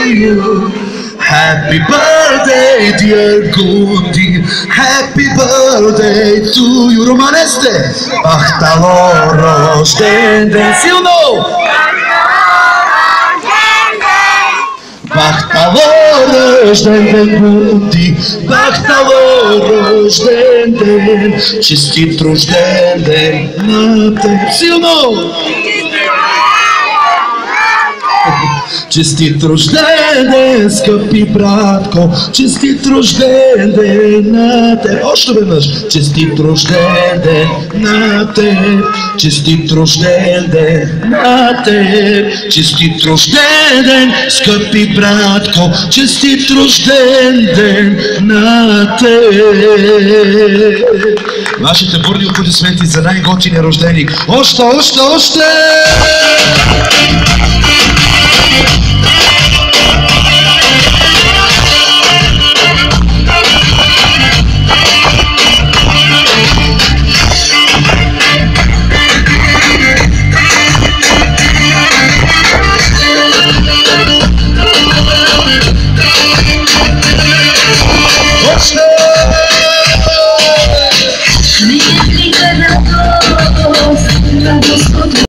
you. Happy birthday, dear Gundi. Happy birthday to you. Romaneste. Бахтало рожден ден. Силно! Бахтало рожден ден, Гунди. Бахтало рожден ден. Честит рожден ден на теб. Силно! Честит рожден ден, скъпи братко, честит рожден ден на теб. Още веднъж. Честит рожден ден на теб, честит рожден ден на теб, честит рожден ден, скъпи братко, честит рожден ден на теб. Вашите бурни аплодисменти за най-готиния рожденик. Още!